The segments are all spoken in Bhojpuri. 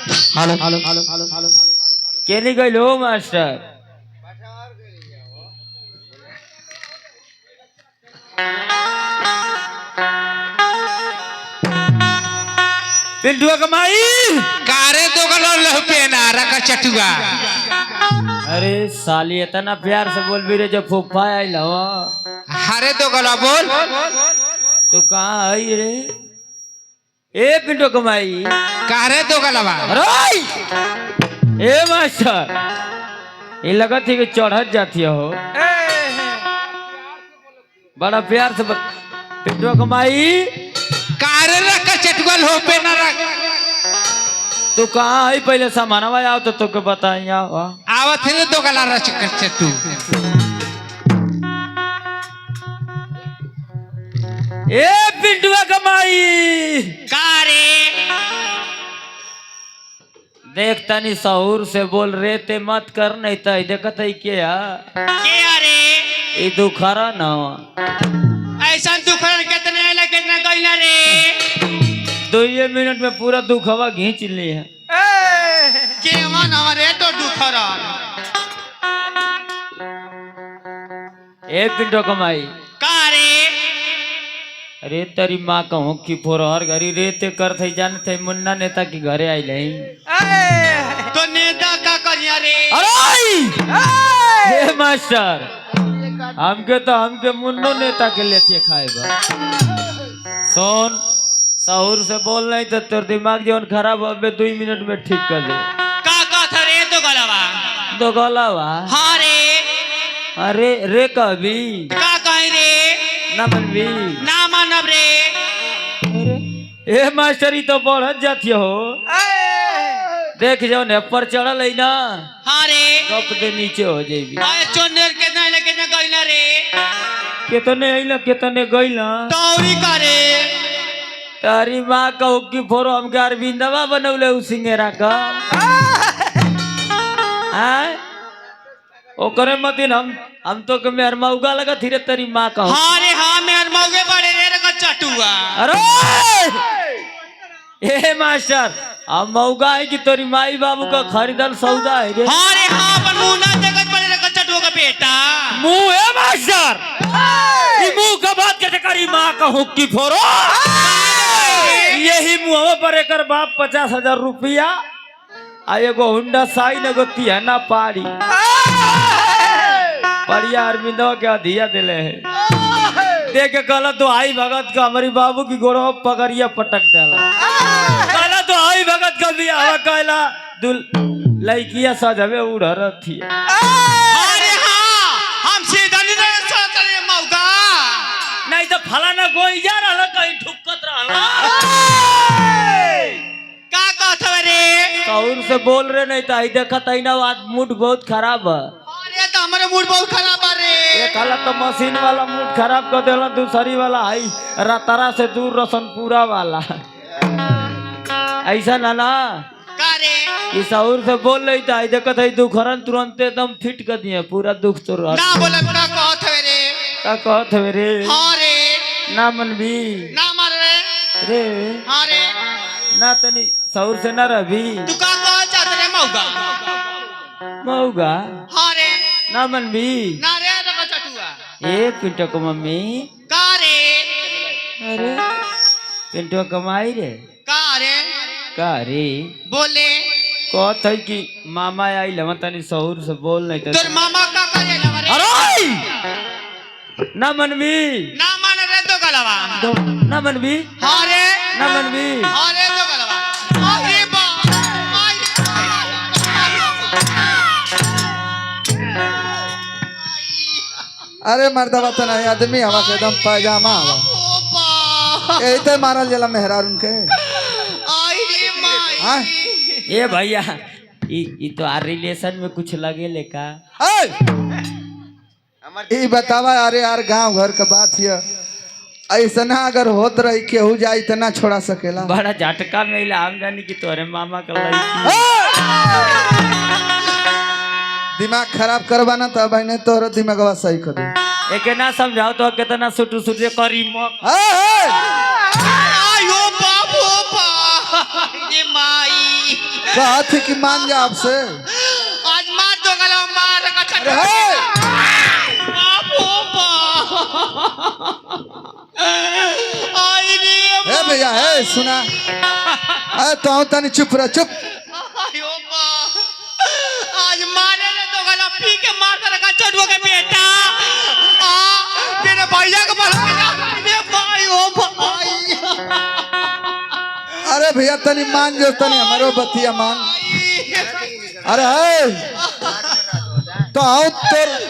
हेलो हेलो हेलो हेलो केनी गइल हो मास्टर पिंटुआ कमाई कारे तो गलो लहपेना रका चटुआ। अरे साली इतना प्यार से बोल भी रे जब फूफा आइल हो हरे तो गलो बोल तो कहाँ आई रे ए पिंटुआ कमाई कारे तो गलवा अरे ए मास्टर ये लगा थी कि चढ़त जाती हो बड़ा प्यार से पिंटुआ कमाई कारे रका चटुआ लहपेना रक तू कहाँ आई पहले सामानवा आओ तो तुके बताई आवत है तो गला रच चटू ए पिंटुआ कमाई कारे देख तनी सहूर से बोल रे ते मत कर नहीं तो देखत है क्या के अरे ये दुखरा ना ऐसा दुखरा कितने आइला कितना गइला रे 2 मिनट में पूरा दुखवा घींच ली है के मन हमारे तो दुखरा ए पिंटुआ कमाई कारे अरे तेरी माँ कहूँ कि फोरहर घरी रेते कर थे जान थे मुन्ना नेता की घरे आई नहीं तो नेता का करिया रे अरे मास्टर हमके मुन्नो नेता के लेते खाए बा सोन सहूर से बोल नहीं तो तेरे दिमाग जो खराब हो 2 मिनट में ठीक कर दे का था रे तो गलवा दो गलावा हाँ रे अरे रे कभी का कहीं रे ना मनवी ना मानब रे ए मास्टरी तो बढ़त जाती हो देख जाओ ने पर चढ़ल है ना हाँ रे कप दे नीचे हो जाएगी आए चोनेर कितना लेके गइला रे कितने आइला कितने गइला तौरी करे तारी माँ कहू कि फोरो हमके अरविंदवा बनौले उ सिंगेरा का आय ओकरे मतिन हम तो के मेहर मौगा लगा धीरे तेरी माँ कहू हाँ रे हाँ मेहर मौगे बड़े रे रका चटुआ अरे ए मास्टर हम मौगा है कि तेरी माई बाबू का खरीदल सौदा है रे हाँ रे हाँ पर मुंह ना जगत बड़े रका चटुआ का बेटा मुंह है मास्टर ये मुंह का बात कैसे करी माँ कहू कि फोरो यही मुँह पर एक बाप 50,000 रुपया आ एगो हुंडा साइन एगो तिहना पारी बढ़िया अरविंदवा के अधिया दिले है देख के कहला तो आई भगत का हमारी बाबू की गोड़ो पकड़िया पटक देला कहला तो आई भगत का भी आवा कहला दुल लड़किया सजवे उड़र थी अरे हाँ हम सीधा नहीं सोच रहे मौका नहीं तो फलाना कोई जा रहा कहीं ठुकत रहा का कहत रे सहूर से बोल रहे नहीं तो आई देखत आई ना आज मूड बहुत खराब है अरे तो हमारे मूड बहुत खराब है रे एक हालत तो मशीन वाला मूड खराब कर देला दूसरी वाला आई रतारा से दूर रसनपुरा वाला ऐसा ना का रे कि सहूर से बोल रही था देखत है दुखरन तुरंत एकदम फिट कर दिए पूरा दुख तो ना बोले का कहत रे का कहत है रे हाँ रे ना मनवी ना मार रे रे हाँ रे ना तनी सहूर से ना रवि तू का कह चाहत रे मौका मऊगा हाँ रे ना मनवी ना रे रका चटुआ ए पिंटो को मम्मी का रे अरे पिंटो कमाई रे का रे बोले कहत है कि मामा आई लवा तनी सहूर से बोल नहीं तोर मामा का करे रे अरे ना मनवी ना मान रे तो गलवा ना मनवी हाँ रे ना मनवी हाँ रे तो गलवा अरे बा अरे मर्दवा तो नहीं आदमी हवा के एकदम पैजामा हवा यही तो मारल जला मेहरार उनके आई रे माई हाँ ए भैया ई तो आर रिलेशन में कुछ लगे ले का ये बतावा अरे यार गांव घर का बात है ऐसा अगर होत रही केहू जाए इतना छोड़ा सकेला बड़ा झटका में हम जानी कि तोरे मामा का लड़की दिमाग खराब करवाना तो भाई ने तोहरा दिमागवा सही कर दे एक ना समझाओ तो कितना सुटू सुटे करी मत आयो बाबू बा ये माई कहा थी कि मान जा आपसे। आज मार दो गला मार का अरे हे! आई रे हे भैया हे सुना, अरे तो तनी चुप रह, चुप। आयो बा आज मारे ने तो गला पी के मार कर का चटुआ के बेटा तेरे भैया का मार रे भाई ओ भाई। अरे भैया तनी मान जो, तनी हमारो बतिया मान। अरे हे तो आओ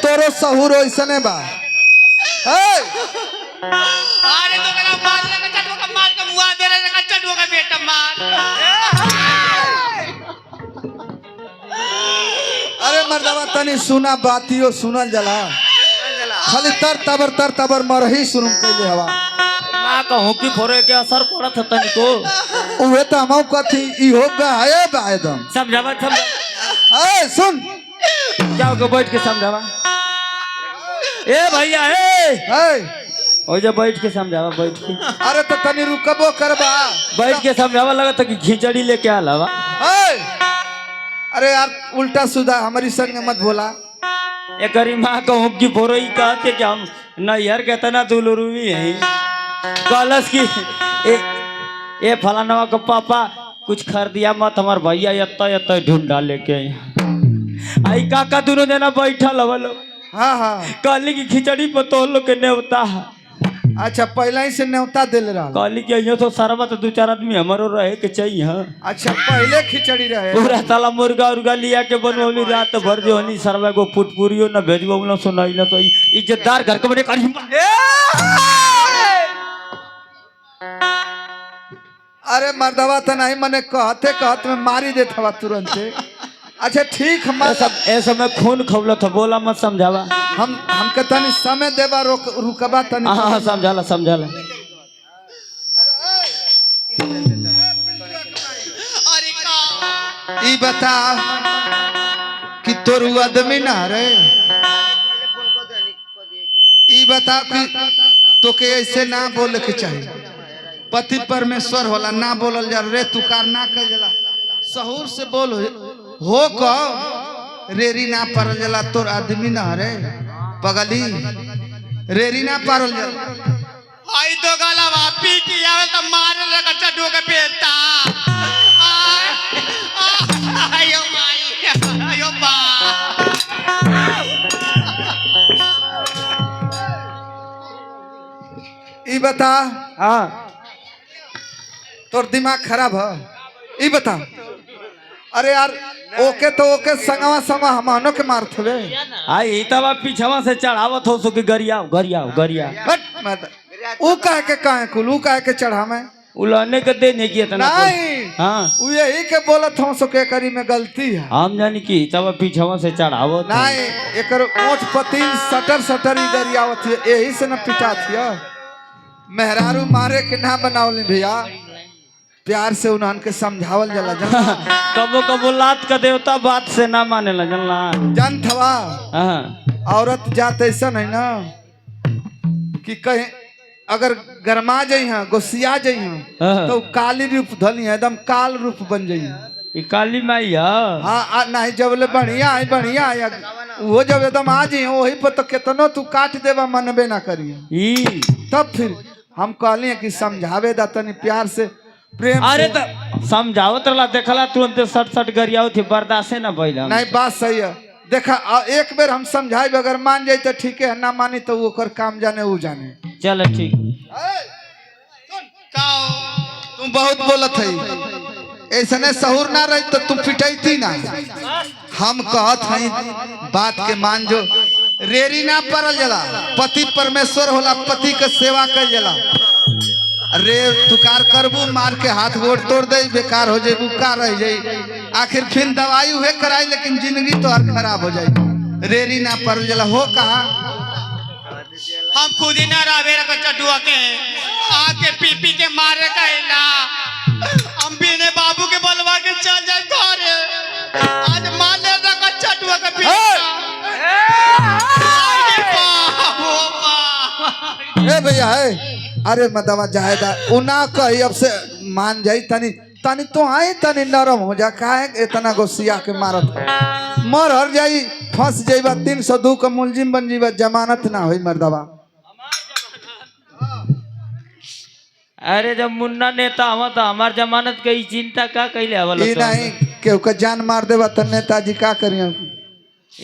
तोरो सहूर ऐसने बा। हे अरे तो गला मार का चटुआ का मार के मुआ दे रे का चटुआ का बेटा मार। अरे मर्दवा तनी सुना बातियो सुनल जला, खाली तर तबर मरही सुन कैले हवा। माँ कहूँ कि फोरे के असर पड़त है तनिको। उहे तो हमहू कथी इहो बहाए बा एकदम। समझावा ए सुन, जाओ के बैठ के समझावा। ए भैया ए हो जा बैठ के समझावा, बैठ के। अरे तो तनी रुकबो करबा, बैठ के समझावा। लगा था कि खिचड़ी लेके आला बा। अरे यार उल्टा सुधा हमारी संग मत बोला। एक माँ कहूँ कि फोरो ही कहते कि हम नैहर के तना दुलरुवी है। कलश की ए फलानवा का पापा कुछ खरीदिया मत, हमार भैया यत्ता ढूंढा लेके आई काका दोनों जना बैठल हवल। हाँ हाँ कहली की खिचड़ी पर तो लोग के न्योता है। अच्छा पहले ही से न्योता दिल रहा। कहली कि अइयो तो सारा तो 2-4 आदमी हमारो रहे के चाहिए। हाँ अच्छा पहले खिचड़ी रहे। पूरा साला मुर्गा उर्गा लिया के बनवली रात भर जो हनी सरवा को फुटपुरियो न भेजबो न सुनाई न तो इज्जतदार घर के बने करी। अरे मर्दवा तो नहीं मने कहते में मारी देता हवा तुरंत। अच्छा ठीक ऐसा में खून खौलत था, बोला मत समझावा। हमके तनी समय देबा रुकबा तनी। हाँ समझाला। अरे का ई बता कि तोर आदमी ना रे, ई बता कि तोके ऐसे ना बोले के चाहिए। पति परमेश्वर होला, ना बोलल जा रे तुकार ना कह जला। सहूर से बोल हो को रेरी ना पारल जला। तोर आदमी ना रे पगली, रेरी ना पारल जला। आई तो गला वापी की आवे तो मार रे का चटुआ के बेटा। आयो भाई आयो बा ई बता हाँ तोर दिमाग खराब है। ई बता अरे यार ओके तो ओके संगवा हमनो के मारत हवे। आई तब पीछवा से चढ़ावत हो सो कि गरिया ऊ कह के कुल ऊ कह के चढ़ा में उलाने के देने की इतना नहीं। हाँ ऊ यही के बोलत हो सो के करी में गलती है। हम जानी कि तब पीछवा से चढ़ावत नहीं एकर ओठ पतील सटर ही गरियावत है, यही से न पिटात है। मेहरारू मारे के ना बनावली भैया, प्यार से उन्हन के समझावल जला। कबो लात का देवता बात से ना माने ला जनला जनथवा। हाँ औरत जात ऐसा नहीं ना कि कहीं अगर गरमा जाइ हैं गोसिया जाइ हैं तो काली रूप धली है, एकदम काल रूप बन जाइ है। ये काली माई है। हाँ नहीं जब ले बढ़िया वो जब एकदम आ जाइ वही पर तो कितनो तू काट देवा मनबे ना करिए। तब फिर हम कहली कि समझावे दा तनी प्यार से प्रेम। अरे तो समझावत रहा देखला तुरंत सट गरिया थी, बर्दाश्त ना भइला। नहीं बात सही है। देखा एक बेर हम समझाए अगर मान जाए तो ठीक है, ना मानी तो वो कर काम जाने वो जाने। चल ठीक। तुम बहुत बोलत है, ऐसने सहूर ना रही तो तुम पिटैती ना। हम कहत हई बात के मान जो, रेरी ना परल जला। पति परमेश्वर होला, पति के सेवा कर जला। रे तुकार करबू मार के हाथ गोड़ तोड़ दे, बेकार हो जाए, का रह जाए। आखिर फिर दवाई हुए कराई लेकिन जिंदगी तो हर खराब हो जाए। रेरी ना परल जला हो कहा। हम खुद ही ना रावे रख चटुआ के आके पी के मारे कहला। हम भी ने बाबू के बलवा के चल जाए घरे। आज माले रख चटुआ के पी। ए भैया है, अरे मदवा जायदा उना कही अब से मान जाई तनी तनी तो आए तनी नरम हो जा काहे इतना गोसिया के मारत मर हर जाई फंस जाइबा 302 का मुलजिम बन जाइबा जमानत ना होई मर्दवा। अरे जब मुन्ना नेता हम तो हमार जमानत के ई चिंता का कैले हवल ई नहीं केहू का जान मार देबा त नेताजी का करियो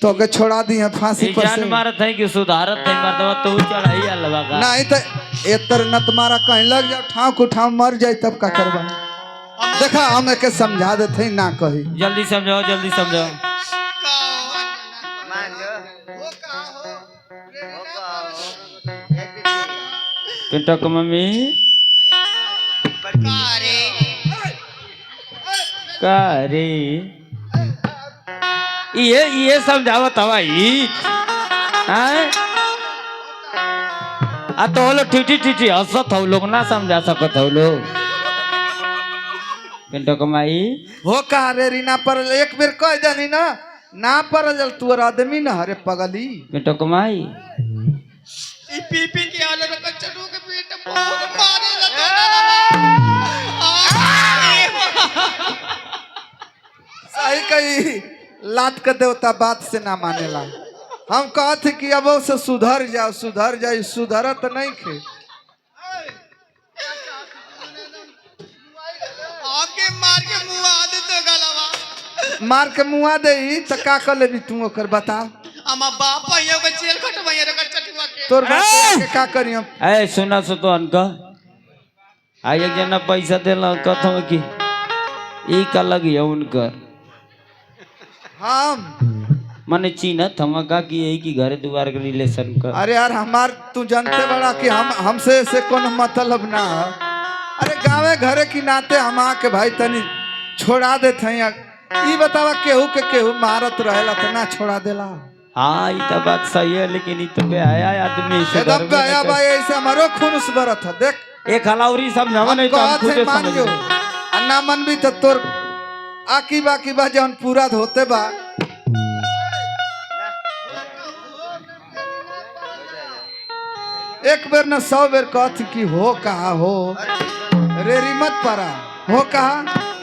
तो के छोड़ा दी है फांसी पर जान से मारत है कि सुधारत है मर्दवा तो चढ़ाई अलवा का नहीं तो एतर न तुम्हारा कहीं लग जाओ ठाव को ठाव मर जाए तब का करबा। देखा हम एके समझा देते ना कही जल्दी समझाओ जल्दी समझाओ। पिंटू को मम्मी का रे ये समझावत हवाई आ तो लोग ठीठी ठीठी हंसत हो लोग ना समझा सकत हो लोग। पिंटू कमाई हो कहा रे रीना पर एक बेर कह देनी ना पर जल तू आदमी ना हरे पगली। पिंटू कमाई ई पीपी के आले रे कचड़ू के पेट बहुत मारे लगा सही कही लात के देवता बात से ना मानेला। हम कहते कि अब से सुधर जाओ सुधरत नहीं खे आके मार के मुंह आदे तो गलवा मार के मुआ दे तो का कर लेबी तू ओकर बता। अमा बाप भैया के जेल खटवाइए रे कचटुआ के तोर बात के का करियो ए सुना सो तो अनका आ एक जना पैसा देला कथम की ई का लगी है उनका हम माने चीनत हम का की यही की घर द्वार के रिलेशन का। अरे यार हमार तू जानते बड़ा कि हमसे से कोनो मतलब ना है। अरे गाँवे घरे की नाते हम आके भाई तनी छोड़ा देते हैं। ई बतावा केहू के केहू मारत रहेला तो ना छोड़ा देला। हाँ ये तो बात सही है लेकिन ये तो बेहया आदमी से एकदम बेहया भाई ऐसे हमारो खून उस है। देख एक हलावरी समझावा नहीं तो हम खुदे समझ जो अन्ना मन भी तो तोर आकी बाकी बा जौन पूरा होते बा एक बेर न 100 बेर कहत कि हो कहा हो रेरी मत पड़ा हो कहा।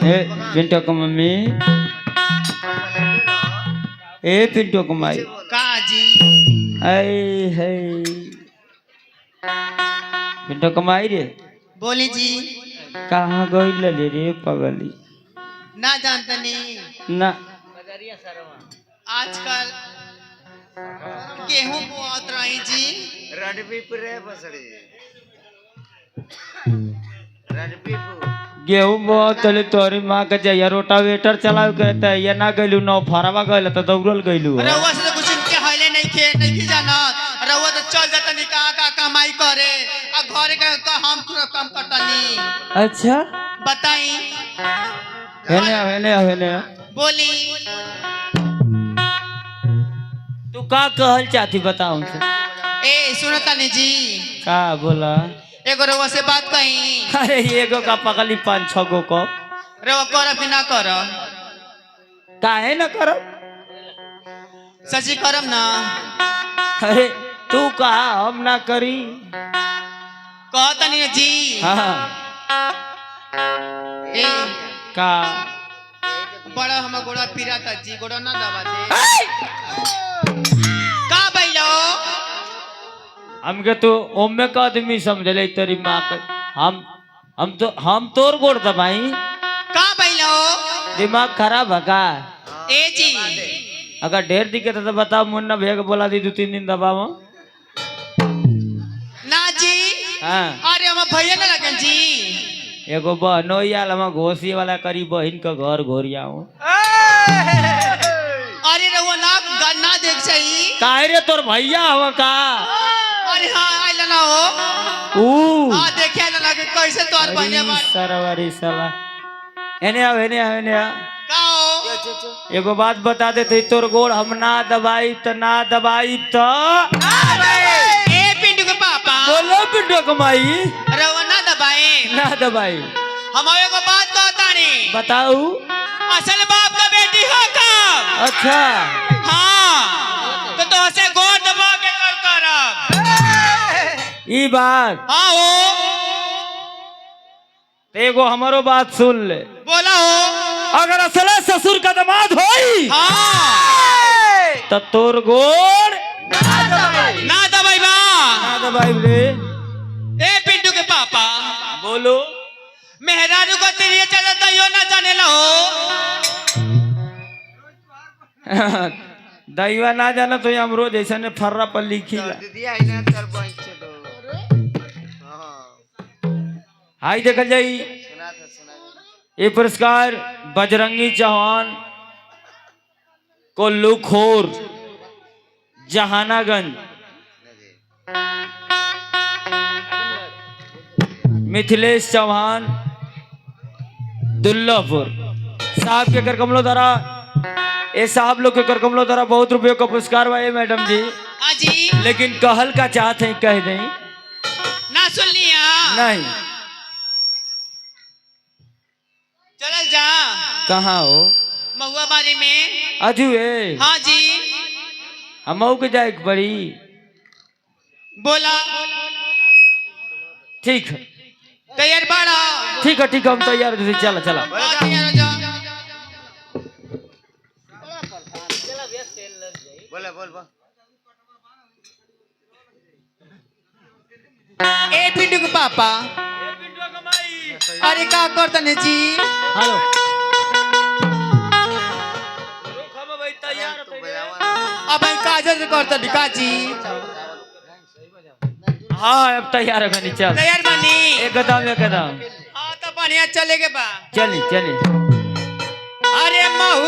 ए पिंटू को मम्मी ए पिंटू को माई का जी आई है पिंटू को माई रे बोली जी कहाँ गई ले रे पगली ना जानते नहीं ना आजकल गेहूं बोआत रही जी गेहूं बहुत चले तोरी माँ के जया रोटावेटर चलाओ कहता है ये ना गइलू नौ फरवा गइल तो दौड़ल गइलू रउआ से कुछ इनके हले नहीं खे नहीं जानत रउआ तो चल जाता नहीं का कमाई करे आ घरे का हम पूरा काम करतानी। अच्छा बताई हेने बोली तू का कहल चाहती बताओ हमसे। ए सुनतानी जी का बोला एगो रउआ से बात कही अरे एगो का पकली 5-6 गो को रउआ करब कि ना करब काहे न करब सची करब ना। अरे तू कहा हम ना करी कहतनी जी हाँ ए का बड़ा हम गोड़ा पीरा था जी गोड़ा ना दबा दे का बैलो हमके तो ओमे का आदमी समझले तेरी माँ का हम तोर गोड़ दबाई का बैलो दिमाग खराब है का। ए जी अगर ढेर दिखे तो बताओ मुन्ना भैया को बोला दी 2-3 दिन दबाओ ना जी। हाँ अरे हम भैया ना लगन जी एगो बहनो याल हम घोसी वाला करी बहिन का घर घोरिया हूँ। अरे रउआ ना देख सही काहे रे तोर भैया हवा का। अरे हाँ आइला ना हो ऊ हाँ देखे ना लगे कैसे तोर बहने बात सरवरी साला एने आ का हो एगो बात बता देते तोर गोड़ हम ना दबाई तो ए पिंटू के पापा बोलो पिंटू कमाई रउआ ना दबाए ना दबाई हम एगो बात कहतानी बताऊ असल बाप का बेटी हो कब अच्छा हाँ तो से गोड़ दबा के कल करब ई बात हाँ हो एगो हमारो बात सुन ले अगर असले ससुर का दामाद होई हाँ तो तोर गोड़ ना दबाई बा ना दबाई रे। ए पिंटू के पापा बोलो मेहरारू को तेरी चलता यो ना जाने ला हो दैवा ना जाना तो हम रोज ऐसा ने फर्रा पर लिखी हाई देखल जाई। ये पुरस्कार बजरंगी चौहान कोल्लूखोर जहानागंज मिथिलेश चौहान दुल्लापुर साहब के कर कमलों द्वारा ये साहब लोग के कर कमलों द्वारा बहुत रुपयों का पुरस्कार हुआ है मैडम जी। हाँ जी लेकिन कहल का चाहते हैं कह दें ना सुन लिया नहीं। चल जा कहाँ हो महुआ बारी में अजू है हाँ जी हम के जाए बड़ी बोला ठीक है तैयार बाड़ा ठीक है हम तैयार हैं। चला चला हाँ, तैयार हो जा ए पिंटू के पापा अरे का करता ने जी हेलो अब काजल से करता काजी हाँ अब तैयार है चल तैयार बनी एकदम हाँ तो बढ़िया चलेगे बा चली चली अरे महू